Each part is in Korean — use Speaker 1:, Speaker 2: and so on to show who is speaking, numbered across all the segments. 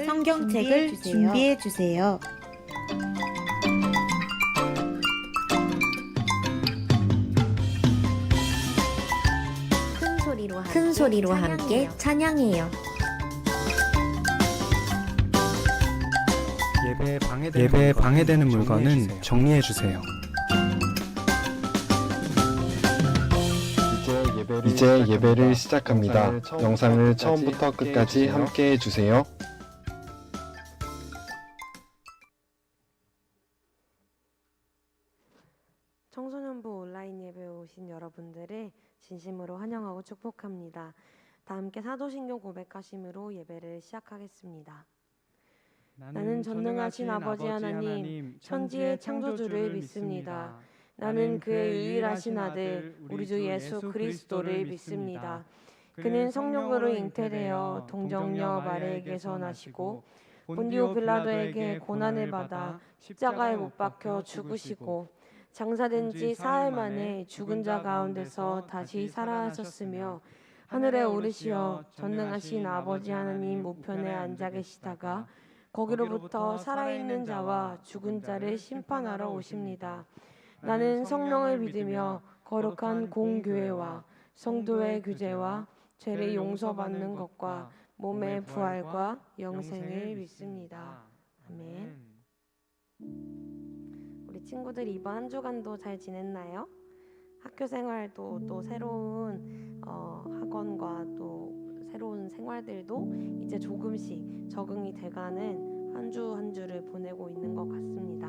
Speaker 1: 성경책을 준비해 주세요. 큰 소리로 함께 찬양해요.
Speaker 2: 예배에 방해되는 물건은 정리해 주세요.
Speaker 3: 이제 예배를 시작합니다. 영상을 처음부터 끝까지 함께 해주세요.
Speaker 4: 청소년부 온라인 예배에 오신 여러분들을 진심으로 환영하고 축복합니다. 다 함께 사도신경 고백하심으로 예배를 시작하겠습니다. 나는 전능하신 아버지 하나님, 천지의 창조주를 믿습니다. 나는 그의 유일하신 아들, 우리 주 예수 그리스도를 믿습니다. 그는 성령으로 잉태되어 동정녀 마리아에게서 나시고 본디오 빌라도에게 고난을 받아 십자가에 못 박혀 죽으시고 장사된 지 사흘 만에 죽은 자 가운데서 다시 살아나셨으며 하늘에 오르시어 전능하신 아버지 하나님 우편에 앉아 계시다가 거기로부터 살아있는 자와 죽은 자를 심판하러 오십니다. 나는 성령을 믿으며 거룩한 공교회와 성도의 규제와 죄를 용서받는 것과 몸의 부활과 영생을 믿습니다. 아멘. 우리 친구들 이번 한 주간도 잘 지냈나요? 학교 생활도 또 새로운 학원과 또 새로운 생활들도 이제 조금씩 적응이 돼가는 한 주 한 주를 보내고 있는 것 같습니다.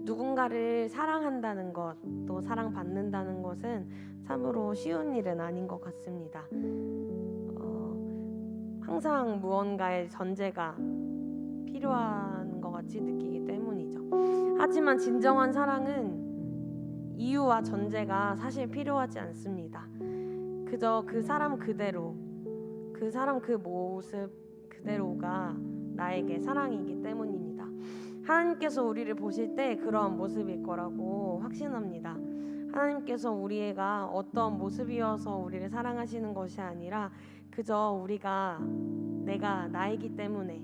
Speaker 4: 누군가를 사랑한다는 것, 또 사랑받는다는 것은 참으로 쉬운 일은 아닌 것 같습니다. 항상 무언가의 전제가 필요한 것 같이 느끼기 때문이죠. 하지만 진정한 사랑은 이유와 전제가 사실 필요하지 않습니다. 그저 그 사람 그대로, 그 사람 그 모습 그대로가 나에게 사랑이기 때문입니다. 하나님께서 우리를 보실 때 그러한 모습일 거라고 확신합니다. 하나님께서 우리가 어떤 모습이어서 우리를 사랑하시는 것이 아니라 그저 우리가 내가 나이기 때문에,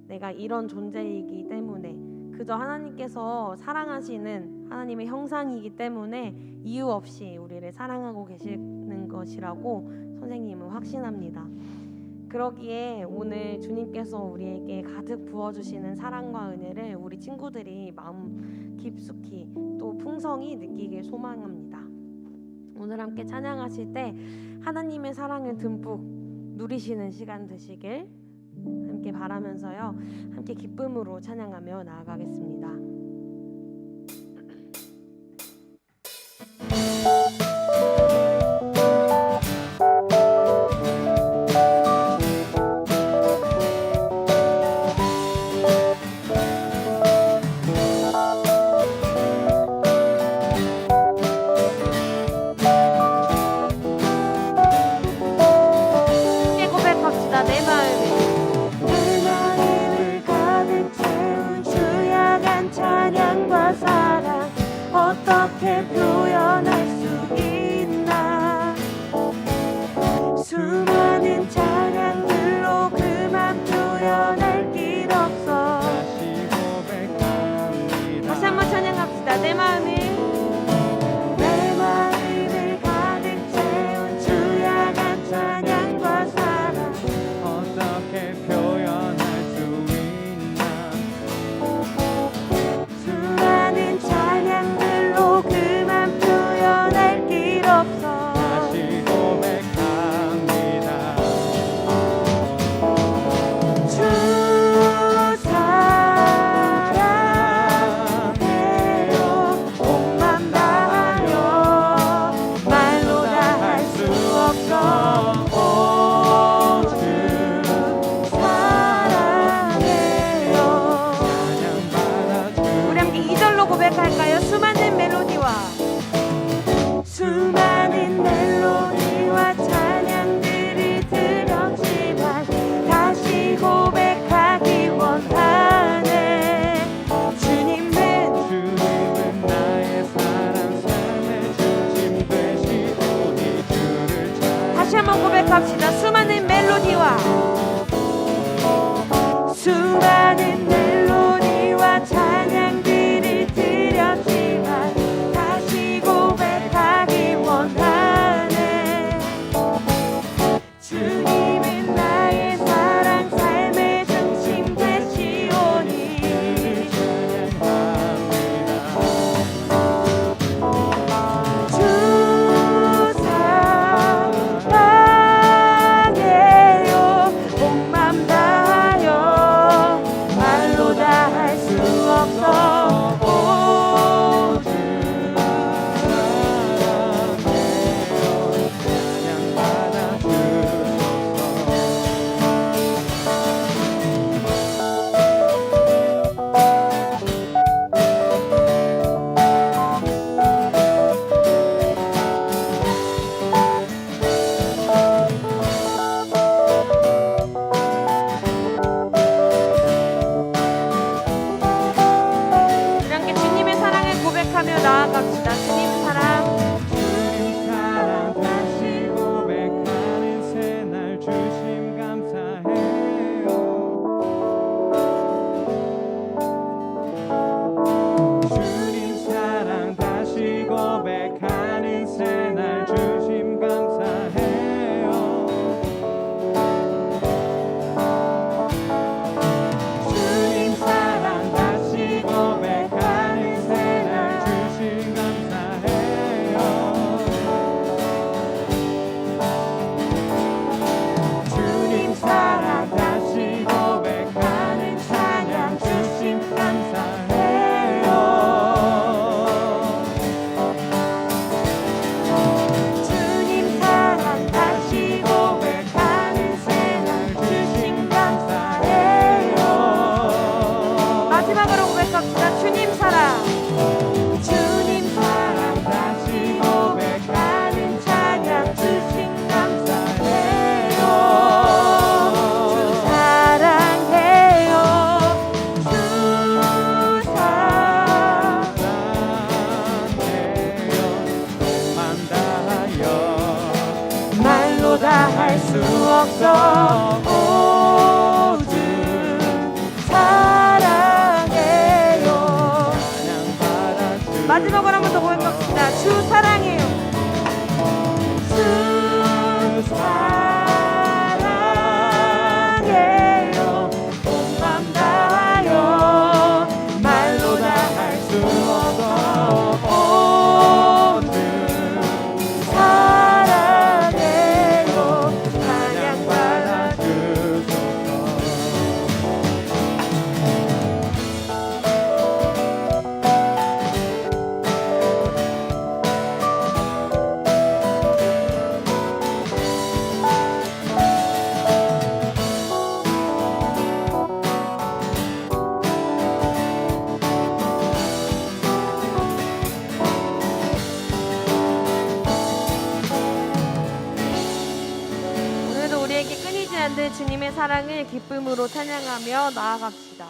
Speaker 4: 내가 이런 존재이기 때문에, 그저 하나님께서 사랑하시는 하나님의 형상이기 때문에 이유 없이 우리를 사랑하고 계시는 것이라고 선생님은 확신합니다. 그러기에 오늘 주님께서 우리에게 가득 부어주시는 사랑과 은혜를 우리 친구들이 마음 깊숙이 또 풍성히 느끼길 소망합니다. 오늘 함께 찬양하실 때 하나님의 사랑을 듬뿍 누리시는 시간 되시길 함께 바라면서요, 함께 기쁨으로 찬양하며 나아가겠습니다. 내 마음을 가득 채운 주야 간절 주님의 사랑을 기쁨으로 찬양하며 나아갑시다.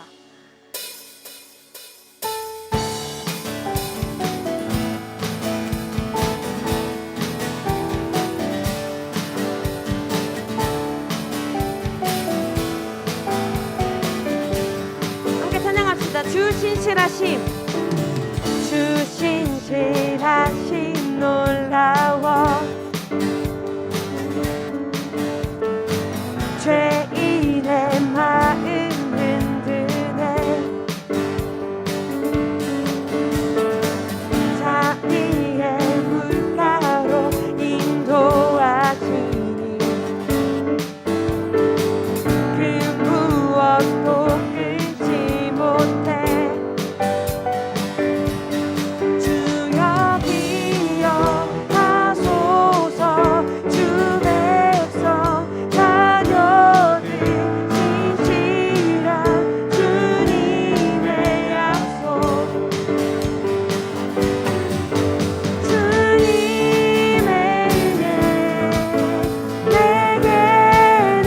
Speaker 4: 함께 찬양합시다. 주 신실하심, 주 신실하심 놀라워 죄인의 마음 흔드네 자비의 물가로 인도하시니 그 무엇도 끊지 못해 주여 기억하소서 주 백성 자녀들 진실한 주님의 약속 주님의 은혜 내게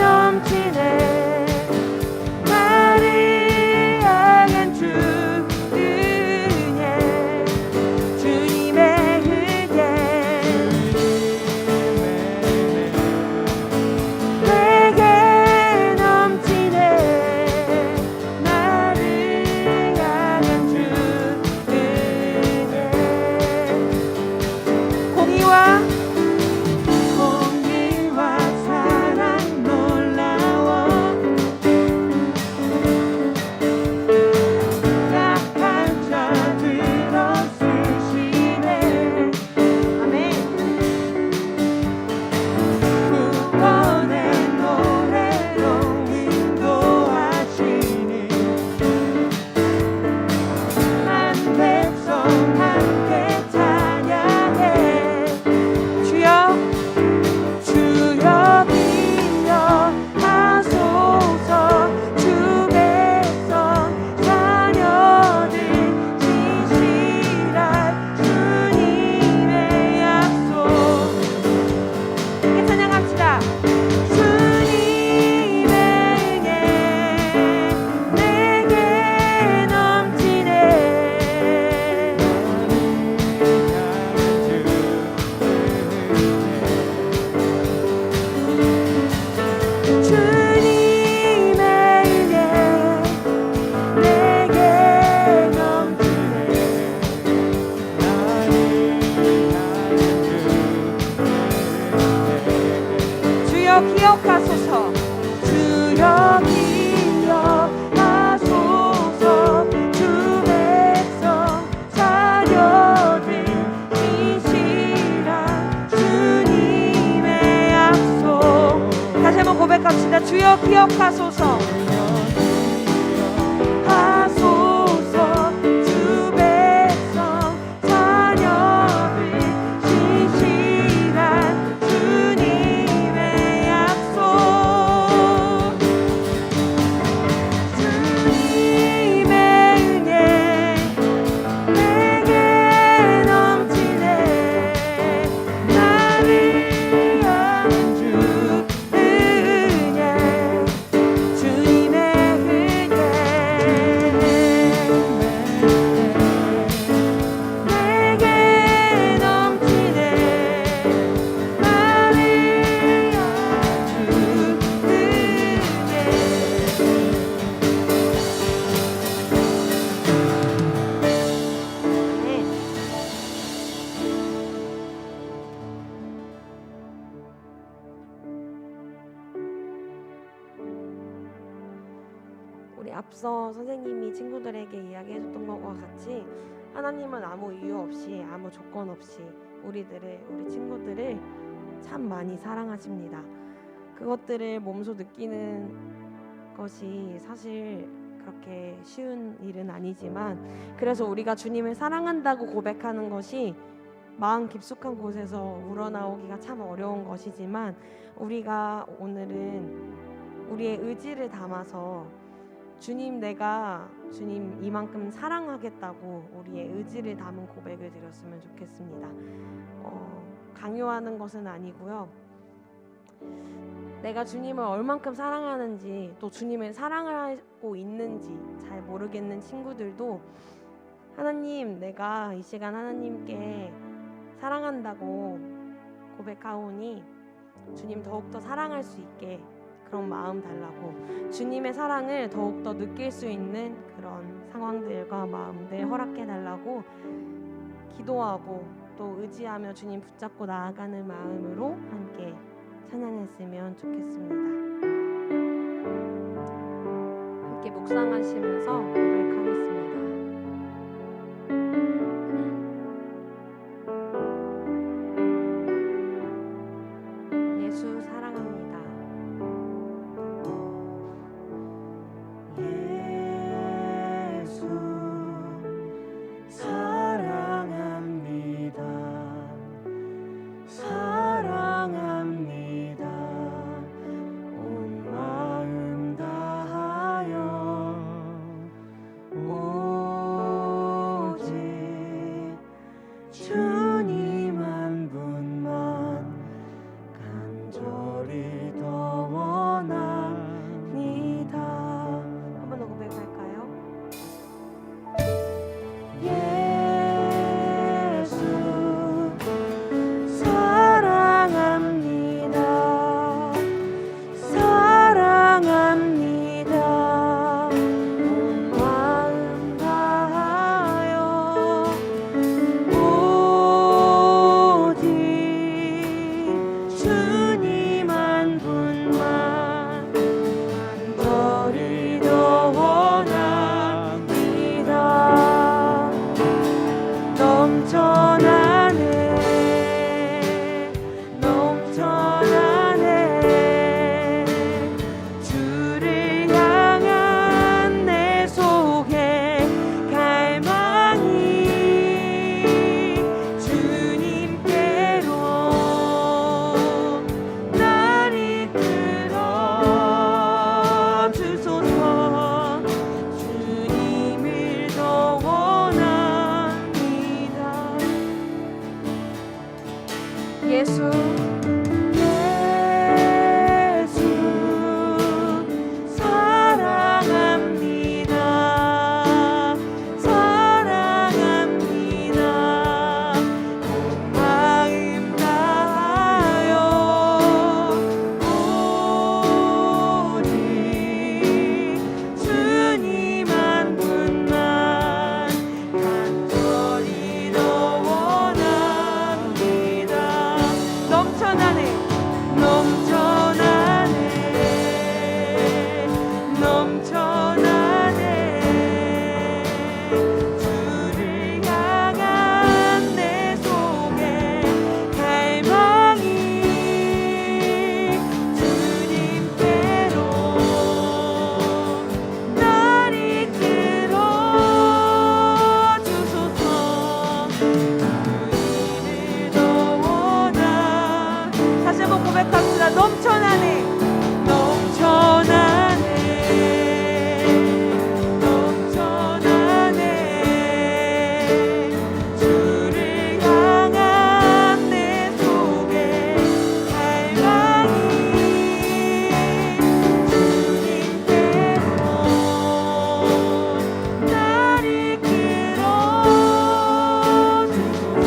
Speaker 4: 넘치네 나를 향한 주 은혜 주님의 은혜 내게 넘치네 나를 향한 주 은혜 공의와 사랑 놀라워 약한 자 들어쓰시네 아멘 구원의 노래로 인도하시니 한 백성 함께 찬양해 주여 기억하소서 주 백성 자녀들 진실한 주님의 약속 함께 찬양합시다. 주님의 은혜 내게 넘치네 주님의 은혜 내게 넘치네 주여 기억하소서 주여 기억하소서 주 백성 자녀들 진실한 주님의 약속 다시 한번 고백합시다. 주여 기억하소서 하소서 주 백성 자녀들 진실한 주님의 약속 주님의 은혜 내게 넘치네 나를 향한 주 은혜 주님의 은혜 내게 넘치네 나를 향한 주 은혜 우리 앞서 선생님이 친구들에게 이야기해줬던 것과 같이 하나님은 아무 이유 없이 아무 조건 없이 우리 친구들을 참 많이 사랑하십니다. 그것들을 몸소 느끼는 것이 사실 그렇게 쉬운 일은 아니지만 그래서 우리가 주님을 사랑한다고 고백하는 것이 마음 깊숙한 곳에서 우러나오기가 참 어려운 것이지만 우리가 오늘은 우리의 의지를 담아서 주님 내가 주님 이만큼 사랑하겠다고 우리의 의지를 담은 고백을 드렸으면 좋겠습니다. 강요하는 것은 아니고요. 내가 주님을 얼만큼 사랑하는지, 또 주님을 사랑을 하고 있는지 잘 모르겠는 친구들도 하나님, 내가 이 시간 하나님께 사랑한다고 고백하오니 주님 더욱더 사랑할 수 있게 그런 마음 달라고, 주님의 사랑을 더욱더 느낄 수 있는 그런 상황들과 마음들 허락해 달라고 기도하고 또 의지하며 주님 붙잡고 나아가는 마음으로 함께 찬양했으면 좋겠습니다. 함께 묵상하시면서 고백하겠습니다. 예수 사랑합니다.
Speaker 5: 예수 사랑합니다. 사랑합니다. 온 마음 다하여 오직 주님 한 분만 간절히 더 원합니다.
Speaker 4: 한 번 더 고백할까요?
Speaker 5: 예수 사랑합니다. 사랑합니다. 온 마음 다하여 오직 주님 한 분만 간절히 더 원합니다. 넘쳐나네 넘쳐나네 주를 향한 내 속에 갈망이 주님께로 날 이끌어 주소서. 주님을 더 원합니다. 예수 예수 사랑합니다. 사랑합니다. 온 마음 다하여 오직 주님 한 분만 간절히 더 원합니다. 넘쳐나네 넘쳐나네 넘쳐나네 주를 향한 내 속에 갈망이 주님께로 날 이끌어 주소서. 주님을 더 원하. 다시 한번 고백합시다. 넘쳐나네 넘쳐나네 넘쳐나네 주를 향한 내 속에 갈망이 주님께로 날 이끌어 주소서.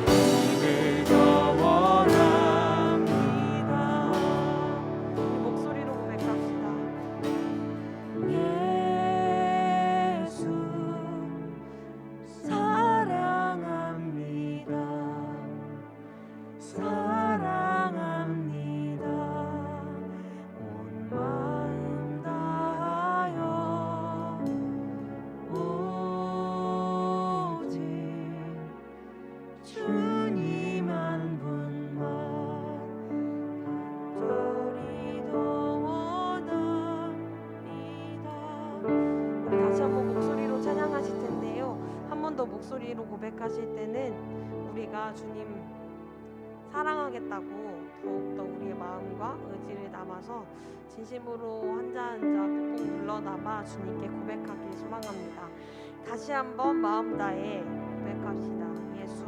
Speaker 5: 주님을 더 원합니다. 목소리로 고백합시다. 예수 사랑합니다. 사랑합니다. 온 마음 다하여 오직 주님 한 분만 간절히 더 원합니다.
Speaker 4: 우리 다시 한번 목소리로 찬양하실 텐데요. 한 번 더 목소리로 고백하실 때는 우리가 주님 사랑하겠다고 더욱더 우리의 마음과 의지를 담아서 진심으로 한자 한자 꾹꾹 눌러 담아 주님께 고백하길 소망합니다. 다시 한번 마음 다해 고백합시다. 예수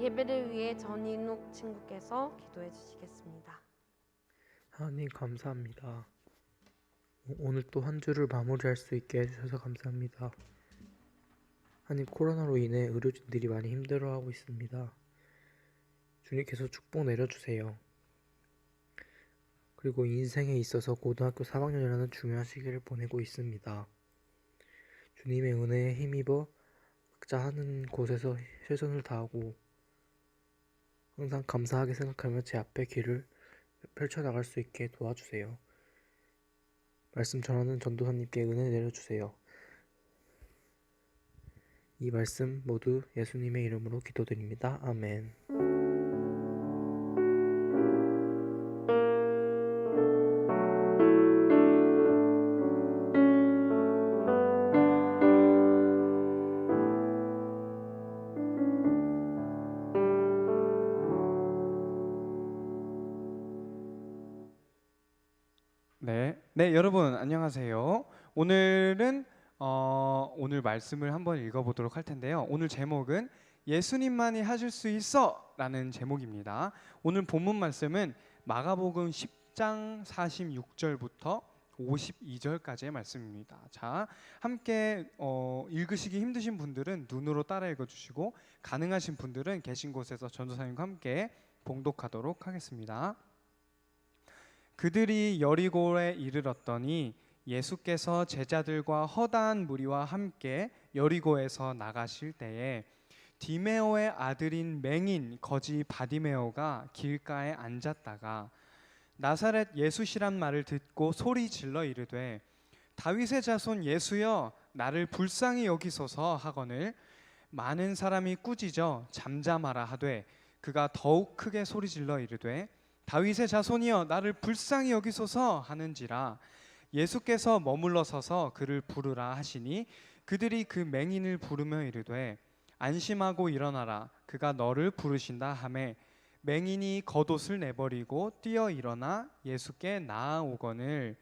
Speaker 4: 예배를 위해 전인욱 친구께서 기도해 주시겠습니다.
Speaker 6: 하나님 감사합니다. 오늘 또 한 주를 마무리할 수 있게 해주셔서 감사합니다. 하나님, 코로나로 인해 의료진들이 많이 힘들어하고 있습니다. 주님께서 축복 내려주세요. 그리고 인생에 있어서 고등학교 3학년이라는 중요한 시기를 보내고 있습니다. 주님의 은혜에 힘입어 각자 하는 곳에서 최선을 다하고 항상 감사하게 생각하며 제 앞에 길을 펼쳐나갈 수 있게 도와주세요. 말씀 전하는 전도사님께 은혜 내려주세요. 이 말씀 모두 예수님의 이름으로 기도드립니다. 아멘.
Speaker 2: 네, 여러분 안녕하세요. 오늘은 오늘 말씀을 한번 읽어보도록 할 텐데요. 오늘 제목은 예수님만이 하실 수 있어라는 제목입니다. 오늘 본문 말씀은 마가복음 10장 46절부터 52절까지의 말씀입니다. 자, 함께 읽으시기 힘드신 분들은 눈으로 따라 읽어주시고 가능하신 분들은 계신 곳에서 전도사님과 함께 봉독하도록 하겠습니다. 그들이 여리고에 이르렀더니 예수께서 제자들과 허다한 무리와 함께 여리고에서 나가실 때에 디메오의 아들인 맹인 거지 바디메오가 길가에 앉았다가 나사렛 예수시란 말을 듣고 소리 질러 이르되 다윗의 자손 예수여 나를 불쌍히 여기소서 하거늘 많은 사람이 꾸짖어 잠잠하라 하되 그가 더욱 크게 소리 질러 이르되 다윗의 자손이여 나를 불쌍히 여기소서 하는지라 예수께서 머물러 서서 그를 부르라 하시니 그들이 그 맹인을 부르며 이르되 안심하고 일어나라 그가 너를 부르신다 하매 맹인이 겉옷을 내버리고 뛰어 일어나 예수께 나아오거늘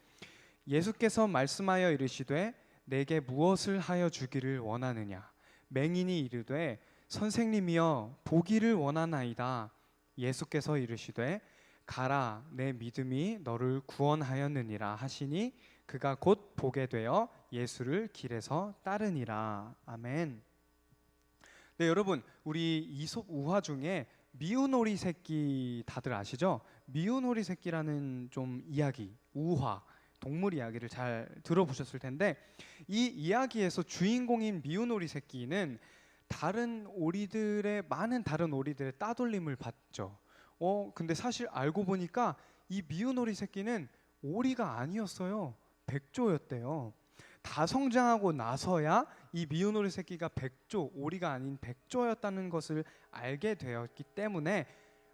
Speaker 2: 예수께서 말씀하여 이르시되 내게 무엇을 하여 주기를 원하느냐 맹인이 이르되 선생님이여 보기를 원하나이다 예수께서 이르시되 가라 내 믿음이 너를 구원하였느니라 하시니 그가 곧 보게 되어 예수를 길에서 따르니라. 아멘. 네, 여러분 우리 이솝 우화 중에 미운 오리 새끼 다들 아시죠? 미운 오리 새끼라는 좀 이야기, 우화, 동물 이야기를 잘 들어보셨을 텐데 이 이야기에서 주인공인 미운 오리 새끼는 많은 다른 오리들의 따돌림을 받죠. 근데 사실 알고 보니까 이 미운 오리 새끼는 오리가 아니었어요. 백조였대요. 다 성장하고 나서야 이 미운 오리 새끼가 백조, 오리가 아닌 백조였다는 것을 알게 되었기 때문에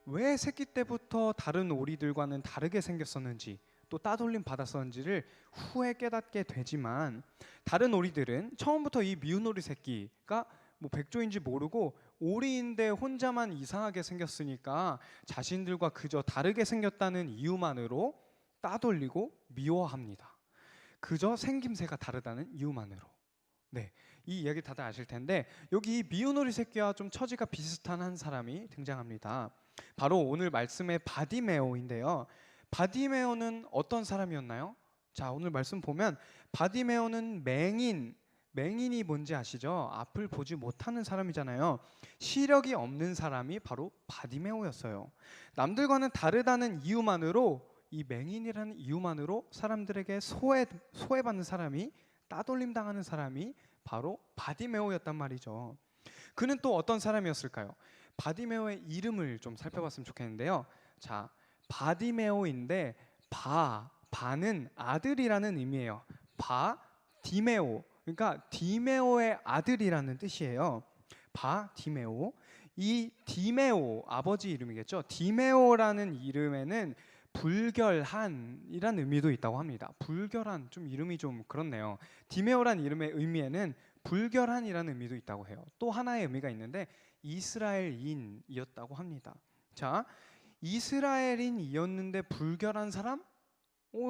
Speaker 2: 왜 새끼 때부터 다른 오리들과는 다르게 생겼었는지 또 따돌림 받았었는지를 후에 깨닫게 되지만 다른 오리들은 처음부터 이 미운 오리 새끼가 백조인지 모르고 오리인데 혼자만 이상하게 생겼으니까 자신들과 그저 다르게 생겼다는 이유만으로 따돌리고 미워합니다. 그저 생김새가 다르다는 이유만으로. 네, 이 이야기 다들 아실 텐데 여기 미운 오리 새끼와 좀 처지가 비슷한 한 사람이 등장합니다. 바로 오늘 말씀의 바디메오인데요. 바디메오는 어떤 사람이었나요? 자, 오늘 말씀 보면 바디메오는 맹인이 뭔지 아시죠? 앞을 보지 못하는 사람이잖아요. 시력이 없는 사람이 바로 바디메오였어요. 남들과는 다르다는 이유만으로 이 맹인이라는 이유만으로 사람들에게 소외받는 사람이 따돌림 당하는 사람이 바로 바디메오였단 말이죠. 그는 또 어떤 사람이었을까요? 바디메오의 이름을 좀 살펴봤으면 좋겠는데요. 자, 바디메오인데 바는 아들이라는 의미예요. 디메오. 그러니까 디메오의 아들이라는 뜻이에요. 디메오. 이 디메오 아버지 이름이겠죠. 디메오라는 이름에는 불결한이란 의미도 있다고 합니다. 불결한 좀 이름이 좀 그렇네요. 디메오란 이름의 의미에는 불결한이라는 의미도 있다고 해요. 또 하나의 의미가 있는데 이스라엘인이었다고 합니다. 자, 이스라엘인이었는데 불결한 사람?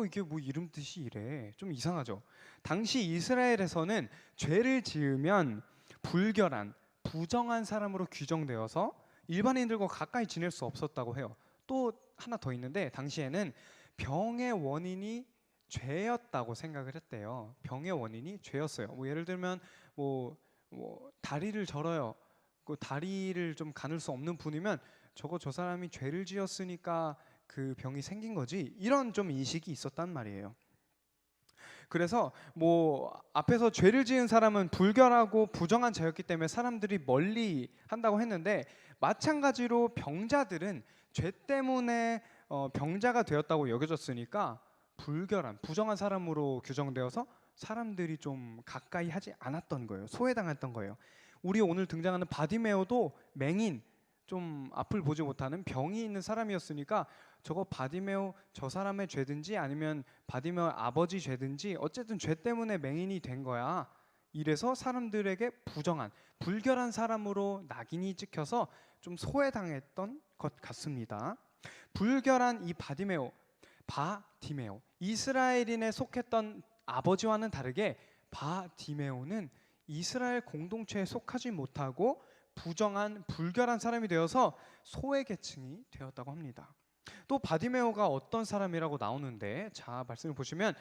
Speaker 2: 이게 뭐 이름 뜻이 이래. 좀 이상하죠. 당시 이스라엘에서는 죄를 지으면 불결한, 부정한 사람으로 규정되어서 일반인들과 가까이 지낼 수 없었다고 해요. 또 하나 더 있는데 당시에는 병의 원인이 죄였다고 생각을 했대요. 병의 원인이 죄였어요. 뭐 예를 들면 뭐 다리를 절어요. 그 다리를 좀 가눌 수 없는 분이면 저 사람이 죄를 지었으니까 그 병이 생긴 거지, 이런 좀 인식이 있었단 말이에요. 그래서 뭐 앞에서 죄를 지은 사람은 불결하고 부정한 자였기 때문에 사람들이 멀리 한다고 했는데, 마찬가지로 병자들은 죄 때문에 병자가 되었다고 여겨졌으니까 불결한 부정한 사람으로 규정되어서 사람들이 좀 가까이 하지 않았던 거예요. 소외당했던 거예요. 우리 오늘 등장하는 바디메오도 맹인, 좀 앞을 보지 못하는 병이 있는 사람이었으니까 저거 바디메오 저 사람의 죄든지 아니면 바디메오 아버지 죄든지 어쨌든 죄 때문에 맹인이 된 거야. 이래서 사람들에게 부정한 불결한 사람으로 낙인이 찍혀서 좀 소외당했던 것 같습니다. 불결한 이 바디메오, 이스라엘인에 속했던 아버지와는 다르게 바디메오는 이스라엘 공동체에 속하지 못하고 부정한 불결한 사람이 되어서 소외계층이 되었다고 합니다. 또 바디메오가 어떤 사람이라고 나오는데, 자 말씀을 보시면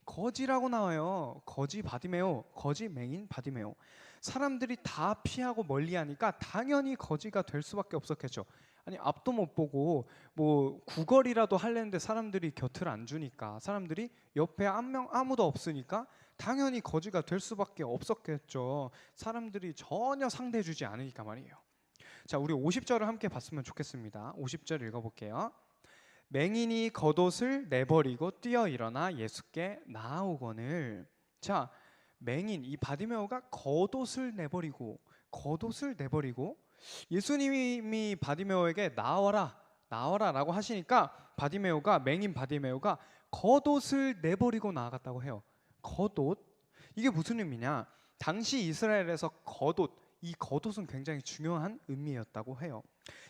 Speaker 2: 거지라고 나와요. 거지 바디메오, 거지 맹인 바디메오. 사람들이 다 피하고 멀리하니까 당연히 거지가 될 수밖에 없었겠죠. 아니 앞도 못 보고 뭐 구걸이라도 하려는데 사람들이 곁을 안 주니까, 사람들이 옆에 아무도 없으니까 당연히 거지가 될 수밖에 없었겠죠. 사람들이 전혀 상대해주지 않으니까 말이에요. 자, 우리 50절을 함께 봤으면 좋겠습니다. 50절 읽어볼게요. 맹인이 겉옷을 내버리고 뛰어 일어나 예수께 나아오거늘. 자, 맹인 이 바디메오가 겉옷을 내버리고 예수님이 바디메오에게 나와라라고 하시니까 맹인 바디메오가 겉옷을 내버리고 나아갔다고 해요. 겉옷, 이게 무슨 의미냐? 당시 이스라엘에서 이 겉옷은 굉장히 중요한 의미였다고 해요.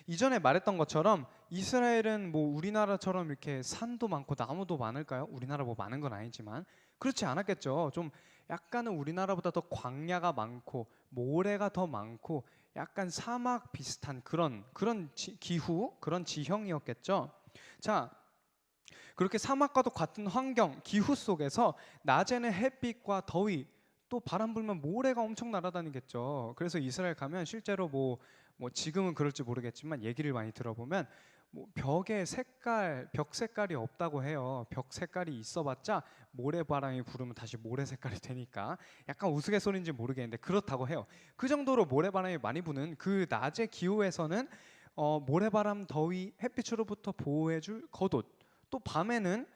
Speaker 2: 이전에 말했던 것처럼 이스라엘은 뭐 우리나라처럼 이렇게 산도 많고 나무도 많을까요? 우리나라 뭐 많은 건 아니지만 그렇지 않았겠죠. 좀 약간은 우리나라보다 더 광야가 많고 모래가 더 많고 약간 사막 비슷한 그런 기후, 그런 지형이었겠죠. 자, 그렇게 사막과도 같은 환경, 기후 속에서 낮에는 햇빛과 더위, 또 바람 불면 모래가 엄청 날아다니겠죠. 그래서 이스라엘 가면 실제로 뭐 지금은 그럴지 모르겠지만 얘기를 많이 들어보면 뭐 벽 색깔이 없다고 해요. 벽 색깔이 있어봤자 모래바람이 부르면 다시 모래 색깔이 되니까, 약간 우스갯소리인지 모르겠는데 그렇다고 해요. 그 정도로 모래바람이 많이 부는 그 낮의 기후에서는 모래바람, 더위, 햇빛으로부터 보호해줄 겉옷, 또 밤에는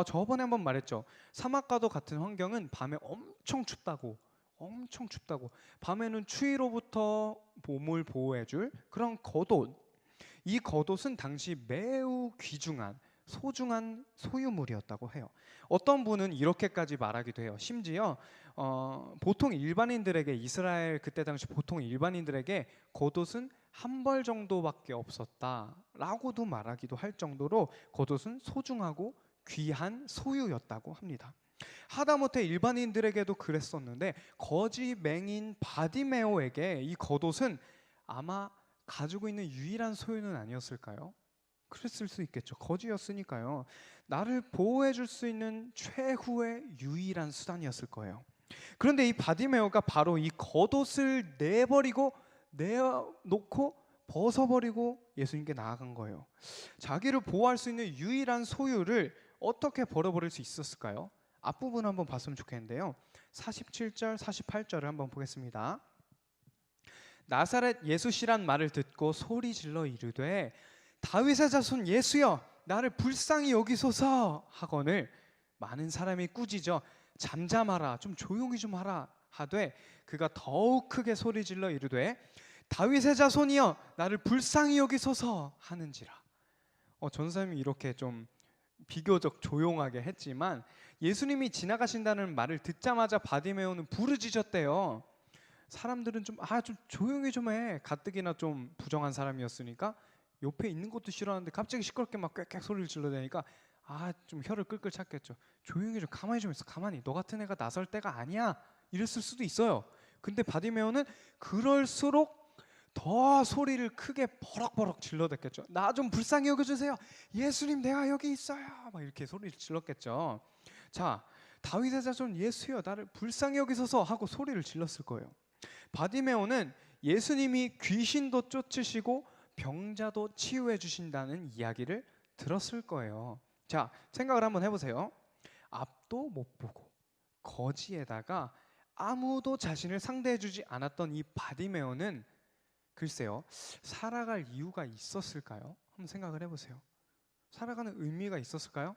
Speaker 2: 저번에 한번 말했죠. 사막과도 같은 환경은 밤에 엄청 춥다고. 밤에는 추위로부터 몸을 보호해줄 그런 겉옷. 이 겉옷은 당시 매우 귀중한 소중한 소유물이었다고 해요. 어떤 분은 이렇게까지 말하기도 해요. 심지어 보통 일반인들에게, 이스라엘 그때 당시 보통 일반인들에게 겉옷은 한 벌 정도밖에 없었다라고도 말하기도 할 정도로 겉옷은 소중하고 귀한 소유였다고 합니다. 하다못해 일반인들에게도 그랬었는데 거지 맹인 바디메오에게 이 겉옷은 아마 가지고 있는 유일한 소유는 아니었을까요? 그랬을 수 있겠죠. 거지였으니까요. 나를 보호해 줄 수 있는 최후의 유일한 수단이었을 거예요. 그런데 이 바디메오가 바로 이 겉옷을 내놓고 벗어버리고 예수님께 나아간 거예요. 자기를 보호할 수 있는 유일한 소유를 어떻게 버려버릴 수 있었을까요? 앞부분 한번 봤으면 좋겠는데요. 47절, 48절을 한번 보겠습니다. 나사렛 예수시란 말을 듣고 소리질러 이르되 다윗의 자손 예수여 나를 불쌍히 여기소서 하거늘 많은 사람이 꾸짖어 잠잠하라 좀 조용히 좀 하라 하되 그가 더욱 크게 소리질러 이르되 다윗의 자손이여 나를 불쌍히 여기소서 하는지라. 전사님이 이렇게 좀 비교적 조용하게 했지만 예수님이 지나가신다는 말을 듣자마자 바디메오는 부르짖었대요. 사람들은 좀 조용히 좀 해. 가뜩이나 좀 부정한 사람이었으니까 옆에 있는 것도 싫어하는데 갑자기 시끄럽게 막 꽥꽥 소리를 질러대니까 좀 혀를 끌끌 찼겠죠. 조용히 좀 가만히 좀 있어. 가만히. 너 같은 애가 나설 때가 아니야. 이랬을 수도 있어요. 근데 바디메오는 그럴수록 더 소리를 크게 버럭버럭 질러댔겠죠. 나 좀 불쌍히 여겨주세요. 예수님 내가 여기 있어요. 막 이렇게 소리를 질렀겠죠. 자, 다윗의 자손 예수여 나를 불쌍히 여기소서 하고 소리를 질렀을 거예요. 바디메오는 예수님이 귀신도 쫓으시고 병자도 치유해 주신다는 이야기를 들었을 거예요. 자, 생각을 한번 해보세요. 앞도 못 보고 거지에다가 아무도 자신을 상대해주지 않았던 이 바디메오는 글쎄요, 살아갈 이유가 있었을까요? 한번 생각을 해보세요. 살아가는 의미가 있었을까요?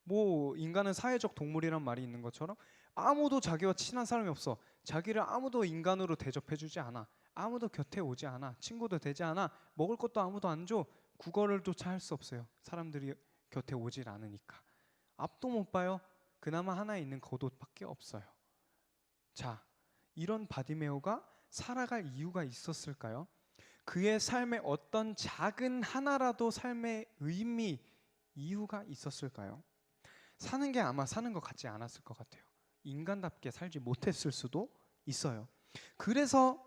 Speaker 2: 뭐 인간은 사회적 동물이란 말이 있는 것처럼 아무도 자기와 친한 사람이 없어. 자기를 아무도 인간으로 대접해주지 않아. 아무도 곁에 오지 않아. 친구도 되지 않아. 먹을 것도 아무도 안 줘. 구걸을조차 할 수 없어요. 사람들이 곁에 오질 않으니까. 앞도 못 봐요. 그나마 하나 있는 겉옷밖에 없어요. 자, 이런 바디메오가 살아갈 이유가 있었을까요? 그의 삶에 어떤 작은 하나라도 삶의 의미, 이유가 있었을까요? 사는 게 아마 사는 것 같지 않았을 것 같아요. 인간답게 살지 못했을 수도 있어요. 그래서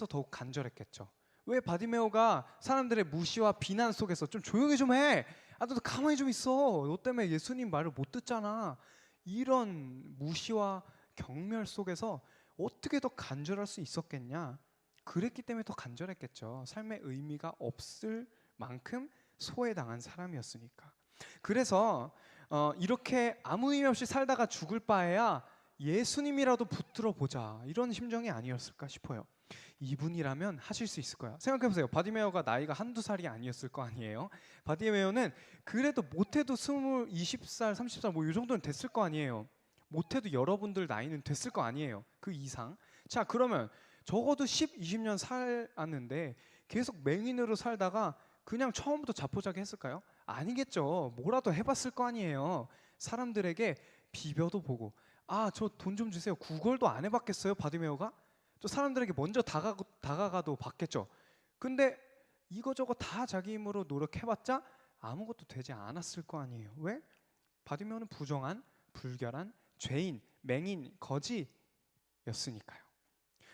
Speaker 2: 더욱 간절했겠죠. 왜 바디메오가 사람들의 무시와 비난 속에서 좀 조용히 좀 해. 아, 너 가만히 좀 있어. 너 때문에 예수님 말을 못 듣잖아. 이런 무시와 경멸 속에서 어떻게 더 간절할 수 있었겠냐? 그랬기 때문에 더 간절했겠죠. 삶의 의미가 없을 만큼 소외당한 사람이었으니까. 그래서 이렇게 아무 의미 없이 살다가 죽을 바에야 예수님이라도 붙들어 보자, 이런 심정이 아니었을까 싶어요. 이분이라면 하실 수 있을 거야. 생각해보세요. 바디메오가 나이가 한두 살이 아니었을 거 아니에요. 바디메오는 그래도 못해도 20살, 30살 뭐 이 정도는 됐을 거 아니에요. 못해도 여러분들 나이는 됐을 거 아니에요. 그 이상. 자, 그러면 적어도 20년 살았는데 계속 맹인으로 살다가 그냥 처음부터 자포자기 했을까요? 아니겠죠. 뭐라도 해봤을 거 아니에요. 사람들에게 비벼도 보고, 아, 저 돈 좀 주세요. 구걸도 안 해봤겠어요, 바디메오가? 또 사람들에게 먼저 다가가도 봤겠죠. 근데 이거저거 다 자기 힘으로 노력해봤자 아무것도 되지 않았을 거 아니에요. 왜? 바디메오는 부정한, 불결한, 죄인, 맹인, 거지였으니까요.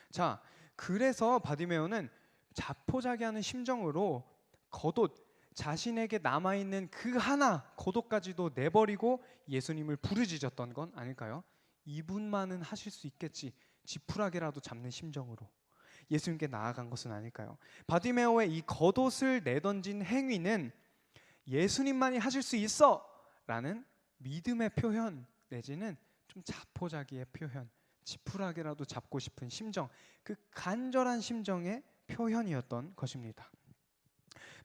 Speaker 2: 자, 그래서 바디메오는 자포자기하는 심정으로 겉옷, 자신에게 남아있는 그 하나 겉옷까지도 내버리고 예수님을 부르짖었던 건 아닐까요? 이분만은 하실 수 있겠지, 지푸라기라도 잡는 심정으로 예수님께 나아간 것은 아닐까요? 바디메오의 이 겉옷을 내던진 행위는 예수님만이 하실 수 있어! 라는 믿음의 표현 내지는 좀 자포자기의 표현, 지푸라기라도 잡고 싶은 심정, 그 간절한 심정의 표현이었던 것입니다.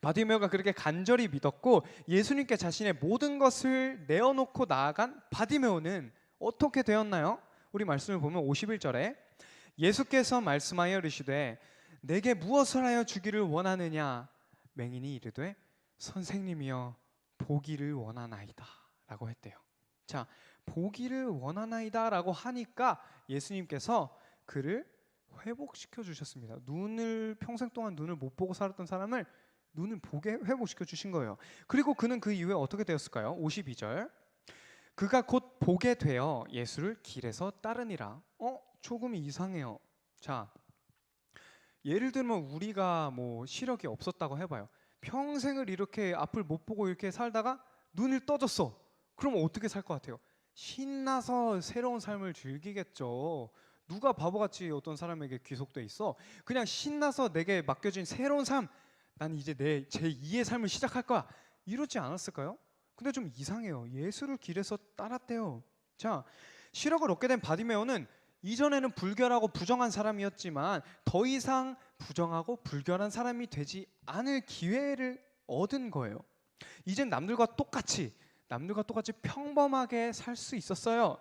Speaker 2: 바디메오가 그렇게 간절히 믿었고 예수님께 자신의 모든 것을 내어놓고 나아간 바디메오는 어떻게 되었나요? 우리 말씀을 보면 51절에 예수께서 말씀하여 이르시되 내게 무엇을 하여 주기를 원하느냐? 맹인이 이르되 선생님이여 보기를 원하나이다 라고 했대요. 자, 보기를 원하나이다 라고 하니까 예수님께서 그를 회복시켜 주셨습니다. 평생 동안 눈을 못 보고 살았던 사람을 눈을 보게 회복시켜 주신 거예요. 그리고 그는 그 이후에 어떻게 되었을까요? 52절 그가 곧 보게 되어 예수를 길에서 따르니라. 조금 이상해요. 자, 예를 들면 우리가 뭐 시력이 없었다고 해봐요. 평생을 이렇게 앞을 못 보고 이렇게 살다가 눈을 떠졌어. 그러면 어떻게 살 것 같아요? 신나서 새로운 삶을 즐기겠죠. 누가 바보같이 어떤 사람에게 귀속돼 있어? 그냥 신나서 내게 맡겨진 새로운 삶, 난 이제 내 제2의 삶을 시작할 거야, 이러지 않았을까요? 근데 좀 이상해요. 예수를 길에서 따랐대요. 자, 시력을 얻게 된 바디메오는 이전에는 불결하고 부정한 사람이었지만 더 이상 부정하고 불결한 사람이 되지 않을 기회를 얻은 거예요. 이젠 남들과 똑같이 평범하게 살 수 있었어요.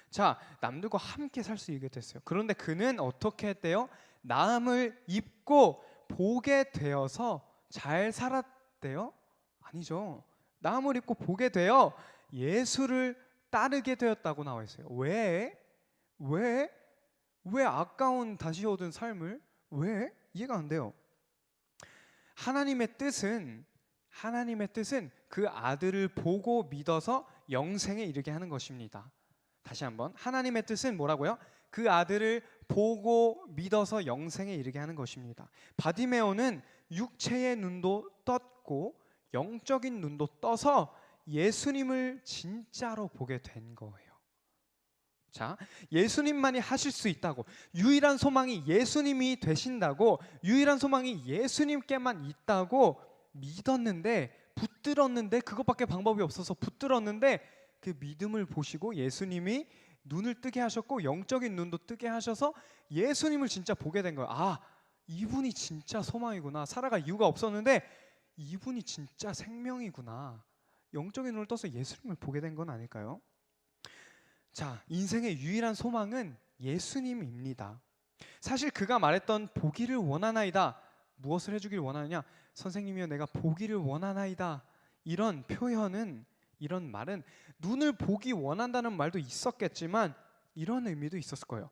Speaker 2: 자, 남들과 함께 살 수 있게 됐어요. 그런데 그는 어떻게 했대요? 나음을 입고 보게 되어서 잘 살았대요? 아니죠. 나음을 입고 보게 되어 예수를 따르게 되었다고 나와 있어요. 왜 아까운 다시 얻은 삶을 왜? 이해가 안 돼요. 하나님의 뜻은 그 아들을 보고 믿어서 영생에 이르게 하는 것입니다. 다시 한번, 하나님의 뜻은 뭐라고요? 그 아들을 보고 믿어서 영생에 이르게 하는 것입니다. 바디메오는 육체의 눈도 떴고 영적인 눈도 떠서 예수님을 진짜로 보게 된 거예요. 자, 예수님만이 하실 수 있다고, 유일한 소망이 예수님이 되신다고, 유일한 소망이 예수님께만 있다고 믿었는데, 붙들었는데, 그것밖에 방법이 없어서 붙들었는데, 그 믿음을 보시고 예수님이 눈을 뜨게 하셨고 영적인 눈도 뜨게 하셔서 예수님을 진짜 보게 된 거예요. 아, 이분이 진짜 소망이구나. 살아갈 이유가 없었는데 이분이 진짜 생명이구나. 영적인 눈을 떠서 예수님을 보게 된 건 아닐까요? 자, 인생의 유일한 소망은 예수님입니다. 사실 그가 말했던 보기를 원하나이다. 무엇을 해주길 원하느냐? 선생님이여 내가 보기를 원하나이다. 이런 표현은, 이런 말은 눈을 보기 원한다는 말도 있었겠지만 이런 의미도 있었을 거예요.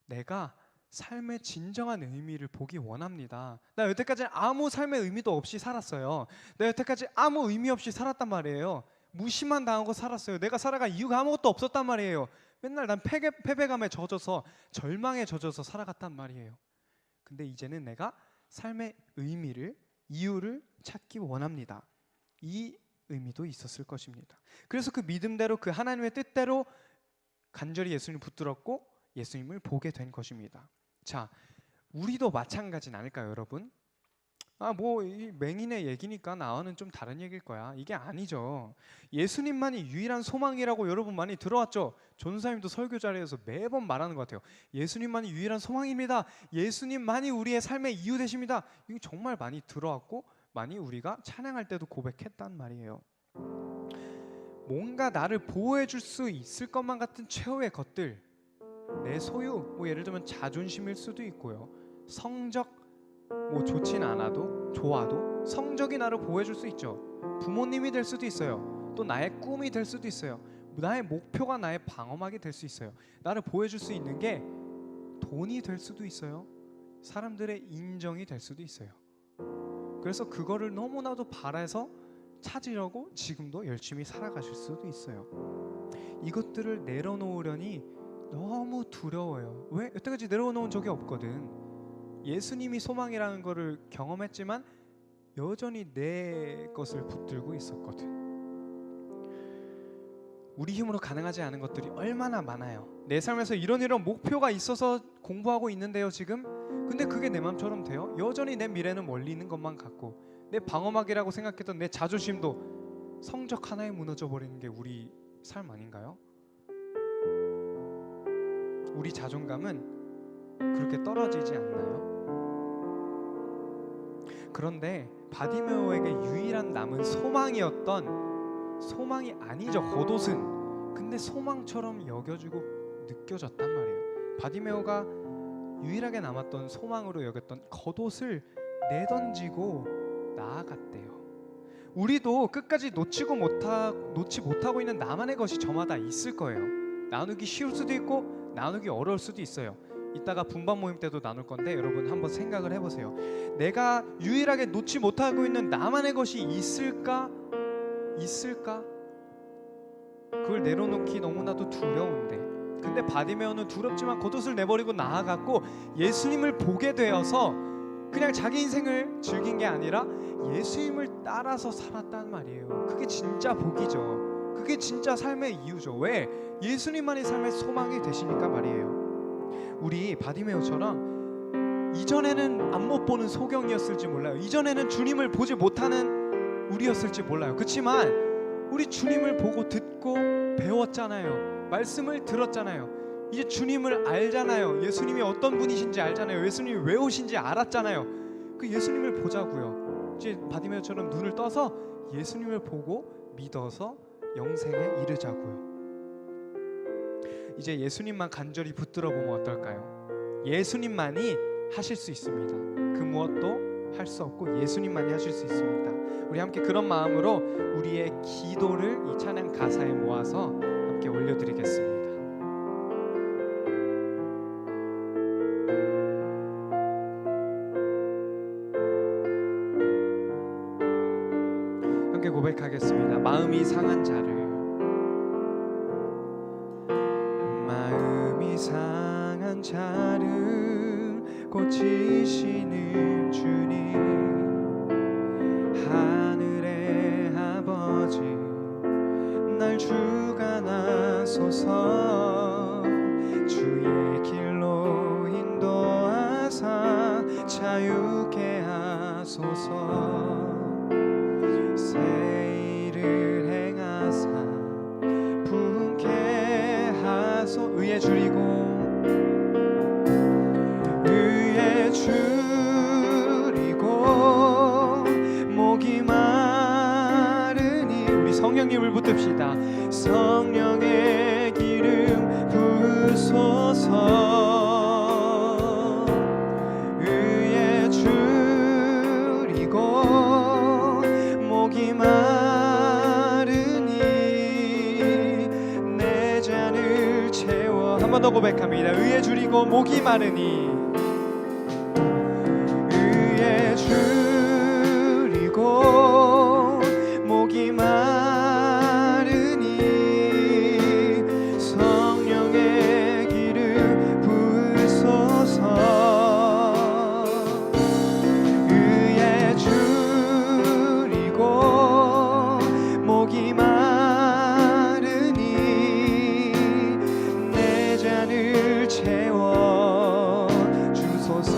Speaker 2: 내가 삶의 진정한 의미를 보기 원합니다. 나 여태까지 아무 삶의 의미도 없이 살았어요. 내가 여태까지 아무 의미 없이 살았단 말이에요. 무시만 당하고 살았어요. 내가 살아갈 이유가 아무것도 없었단 말이에요. 맨날 난 패배감에 젖어서 절망에 젖어서 살아갔단 말이에요. 근데 이제는 내가 삶의 의미를, 이유를 찾기 원합니다. 이 의미도 있었을 것입니다. 그래서 그 믿음대로, 그 하나님의 뜻대로 간절히 예수님을 붙들었고 예수님을 보게 된 것입니다. 자, 우리도 마찬가지는 아닐까요, 여러분? 이 맹인의 얘기니까 나와는 좀 다른 얘기일 거야. 이게 아니죠. 예수님만이 유일한 소망이라고 여러분 많이 들어왔죠. 전사님도 설교 자리에서 매번 말하는 것 같아요. 예수님만이 유일한 소망입니다. 예수님만이 우리의 삶의 이유 되십니다. 이거 정말 많이 들어왔고 많이 우리가 찬양할 때도 고백했단 말이에요. 뭔가 나를 보호해 줄 수 있을 것만 같은 최후의 것들, 내 소유, 예를 들면 자존심일 수도 있고요. 성적, 좋진 않아도 좋아도 성적이 나를 보호해 줄 수 있죠. 부모님이 될 수도 있어요. 또 나의 꿈이 될 수도 있어요. 나의 목표가 나의 방어막이 될 수 있어요. 나를 보호해 줄 수 있는 게 돈이 될 수도 있어요. 사람들의 인정이 될 수도 있어요. 그래서 그거를 너무나도 바라서 찾으려고 지금도 열심히 살아가실 수도 있어요. 이것들을 내려놓으려니 너무 두려워요. 왜? 여태까지 내려놓은 적이 없거든. 예수님이 소망이라는 거를 경험했지만 여전히 내 것을 붙들고 있었거든. 우리 힘으로 가능하지 않은 것들이 얼마나 많아요. 내 삶에서 이런 목표가 있어서 공부하고 있는데요 지금. 근데 그게 내 마음처럼 돼요? 여전히 내 미래는 멀리 있는 것만 같고, 내 방어막이라고 생각했던 내 자존심도 성적 하나에 무너져 버리는 게 우리 삶 아닌가요? 우리 자존감은 그렇게 떨어지지 않나요? 그런데 바디메오에게 유일한 남은 소망이었던, 소망이 아니죠, 겉옷은. 근데 소망처럼 여겨지고 느껴졌단 말이에요. 바디메오가 유일하게 남았던 소망으로 여겼던 겉옷을 내던지고 나아갔대요. 우리도 끝까지 놓지 못하고 있는 나만의 것이 저마다 있을 거예요. 나누기 쉬울 수도 있고 나누기 어려울 수도 있어요. 이따가 분반 모임 때도 나눌 건데 여러분 한번 생각을 해보세요. 내가 유일하게 놓지 못하고 있는 나만의 것이 있을까? 그걸 내려놓기 너무나도 두려운데, 근데 바디메오는 두렵지만 겉옷을 내버리고 나아갔고 예수님을 보게 되어서 그냥 자기 인생을 즐긴 게 아니라 예수님을 따라서 살았단 말이에요. 그게 진짜 복이죠. 그게 진짜 삶의 이유죠. 왜? 예수님만이 삶의 소망이 되시니까 말이에요. 우리 바디메오처럼 이전에는 안 못 보는 소경이었을지 몰라요. 이전에는 주님을 보지 못하는 우리였을지 몰라요. 그렇지만 우리 주님을 보고 듣고 배웠잖아요. 말씀을 들었잖아요. 이제 주님을 알잖아요. 예수님이 어떤 분이신지 알잖아요. 예수님이 왜 오신지 알았잖아요. 그 예수님을 보자고요. 이제 바디메오처럼 눈을 떠서 예수님을 보고 믿어서 영생에 이르자고요. 이제 예수님만 간절히 붙들어 보면 어떨까요? 예수님만이 하실 수 있습니다. 그 무엇도 할 수 없고 예수님만이 하실 수 있습니다. 우리 함께 그런 마음으로 우리의 기도를 이 찬양 가사에 모아서 함께 올려드리겠습니다. 함께 고백하겠습니다. 마음이 상한 자를, 마음이 상한 자를 고치시는 주님, 하늘의 아버지 날 주관하소서. 주의 길로 인도하사 자유케 하소서. 새 일을 행하사 부흥케 하소. 의에 줄이고 의에 줄이고 목이 마르니 우리 성령님을 붙듭시다. 성령의 기름 부으소서. 의에 줄이고 목이 마르니 내 잔을 채워. 한 번 더 고백합니다. 의에 줄이고 목이 마르니 의에 줄이고 목이 마르니 성령의 기름 부으소서. 의에 줄이고 목이 마르니 내 잔을 채워 주소서.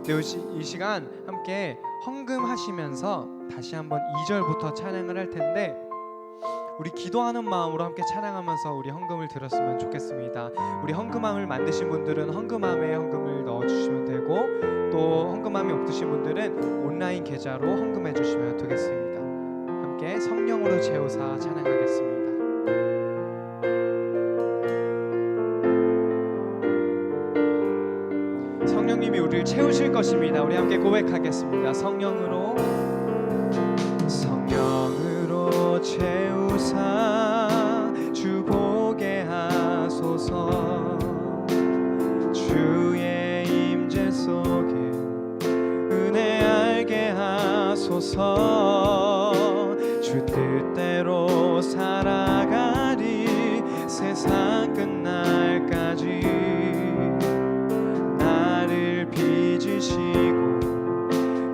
Speaker 2: 네, 이 시간 함께 헌금하시면서 다시 한번 2절부터 찬양을 할 텐데 우리 기도하는 마음으로 함께 찬양하면서 우리 헌금을 드렸으면 좋겠습니다. 우리 헌금함을 만드신 분들은 헌금함에 헌금을 넣어주시면 되고, 또 헌금함이 없으신 분들은 온라인 계좌로 헌금해 주시면 되겠습니다. 함께 성령으로 채우사 찬양하겠습니다. 성령님이 우리를 채우실 것입니다. 우리 함께 고백하겠습니다. 성령으로 채우사 주 보게 하소서. 주의 임재 속에 은혜 알게 하소서. 주 뜻대로 살아가리 세상 끝날까지. 나를 빚으시고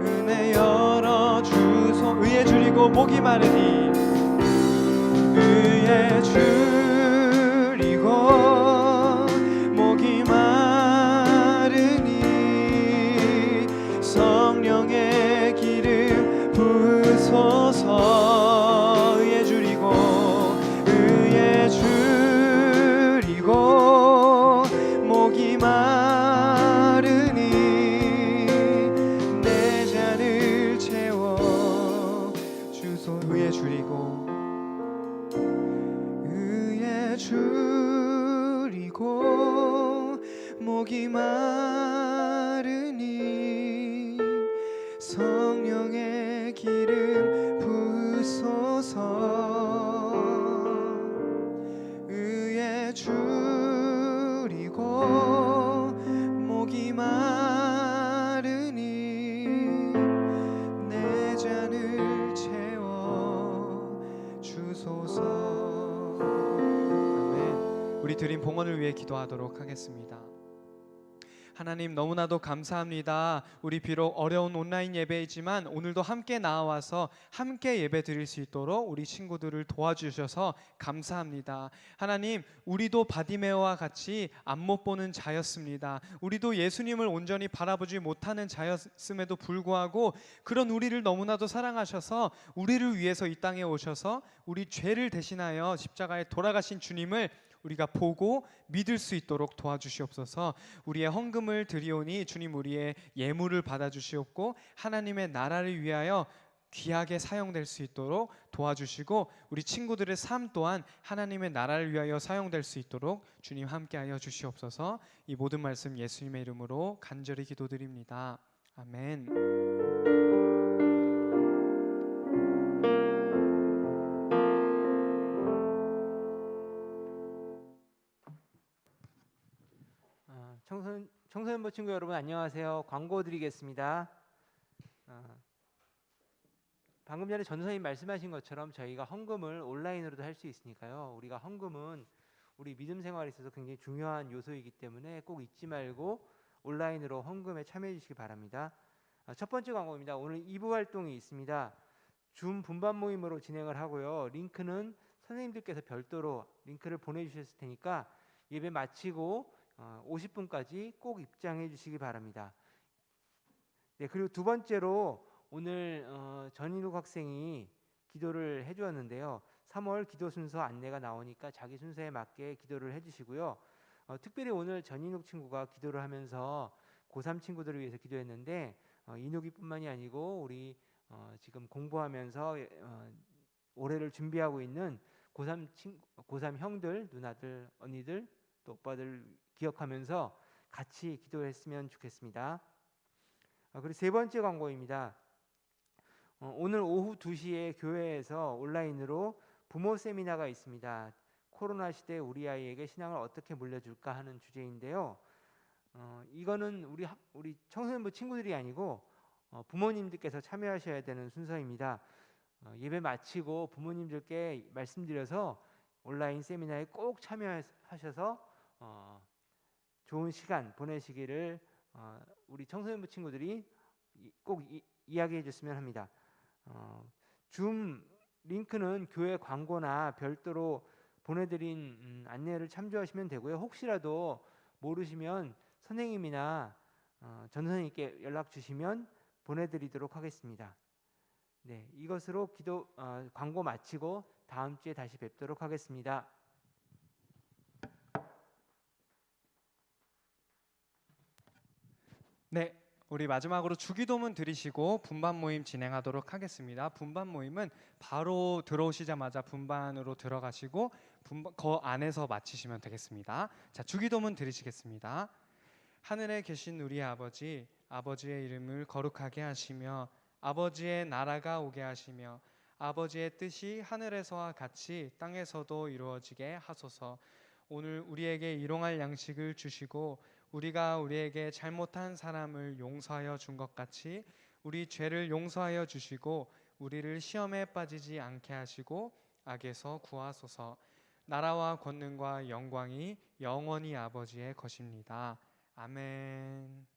Speaker 2: 은혜 열어주소. 의에 줄이고 목이 마르니 의에 줄이고 목이 마르니 성령의 기름 부으소서. 의에 줄이고 의에 줄이고 목이 마르니 내 잔을 채워 주소. 의에 줄이고 줄이고 목이 마르니 성령의 기름 부으소서. 의에 줄이고 목이 마르니 내 잔을 채워 주소서. 우리 드림 봉헌을 위해 기도하도록 하겠습니다. 하나님, 너무나도 감사합니다. 우리 비록 어려운 온라인 예배이지만 오늘도 함께 나와서 함께 예배 드릴 수 있도록 우리 친구들을 도와주셔서 감사합니다. 하나님, 우리도 바디메오와 같이 앞 못 보는 자였습니다. 우리도 예수님을 온전히 바라보지 못하는 자였음에도 불구하고 그런 우리를 너무나도 사랑하셔서 우리를 위해서 이 땅에 오셔서 우리 죄를 대신하여 십자가에 돌아가신 주님을 우리가 보고 믿을 수 있도록 도와주시옵소서. 우리의 헌금을 드리오니 주님 우리의 예물을 받아주시옵고 하나님의 나라를 위하여 귀하게 사용될 수 있도록 도와주시고 우리 친구들의 삶 또한 하나님의 나라를 위하여 사용될 수 있도록 주님 함께하여 주시옵소서. 이 모든 말씀 예수님의 이름으로 간절히 기도드립니다. 아멘.
Speaker 7: 청소년부 친구 여러분 안녕하세요. 광고 드리겠습니다. 방금 전에 전선생님 말씀하신 것처럼 저희가 헌금을 온라인으로도 할 수 있으니까요. 우리가 헌금은 우리 믿음 생활에 있어서 굉장히 중요한 요소이기 때문에 꼭 잊지 말고 온라인으로 헌금에 참여해 주시기 바랍니다. 첫 번째 광고입니다. 오늘 2부 활동이 있습니다. 줌 분반 모임으로 진행을 하고요. 링크는 선생님들께서 별도로 링크를 보내주셨을 테니까 예배 마치고 50분까지 꼭 입장해 주시기 바랍니다. 네, 그리고 두 번째로 오늘 전인욱 학생이 기도를 해주었는데요. 3월 기도 순서 안내가 나오니까 자기 순서에 맞게 기도를 해주시고요. 특별히 오늘 전인욱 친구가 기도를 하면서 고3 친구들을 위해서 기도했는데 인욱이뿐만이 아니고 우리 지금 공부하면서 올해를 준비하고 있는 고3 형들, 누나들, 언니들, 또 오빠들 기억하면서 같이 기도했으면 좋겠습니다. 그리고 세 번째 광고입니다. 오늘 오후 2시에 교회에서 온라인으로 부모 세미나가 있습니다. 코로나 시대 우리 아이에게 신앙을 어떻게 물려줄까 하는 주제인데요. 이거는 우리 청소년부 친구들이 아니고 부모님들께서 참여하셔야 되는 순서입니다. 예배 마치고 부모님들께 말씀드려서 온라인 세미나에 꼭 참여하셔서 좋은 시간 보내시기를 우리 청소년부 친구들이 꼭 이야기해 줬으면 합니다. 줌 링크는 교회 광고나 별도로 보내드린 안내를 참조하시면 되고요. 혹시라도 모르시면 선생님이나 전선생님께 연락 주시면 보내드리도록 하겠습니다. 네, 이것으로 광고 마치고 다음 주에 다시 뵙도록 하겠습니다.
Speaker 2: 네, 우리 마지막으로 주기도문 드리시고 분반 모임 진행하도록 하겠습니다. 분반 모임은 바로 들어오시자마자 분반으로 들어가시고 그 안에서 마치시면 되겠습니다. 자, 주기도문 드리시겠습니다. 하늘에 계신 우리 아버지, 아버지의 이름을 거룩하게 하시며 아버지의 나라가 오게 하시며 아버지의 뜻이 하늘에서와 같이 땅에서도 이루어지게 하소서. 오늘 우리에게 일용할 양식을 주시고 우리가 우리에게 잘못한 사람을 용서하여 준 것 같이 우리 죄를 용서하여 주시고 우리를 시험에 빠지지 않게 하시고 악에서 구하소서. 나라와 권능과 영광이 영원히 아버지의 것입니다. 아멘.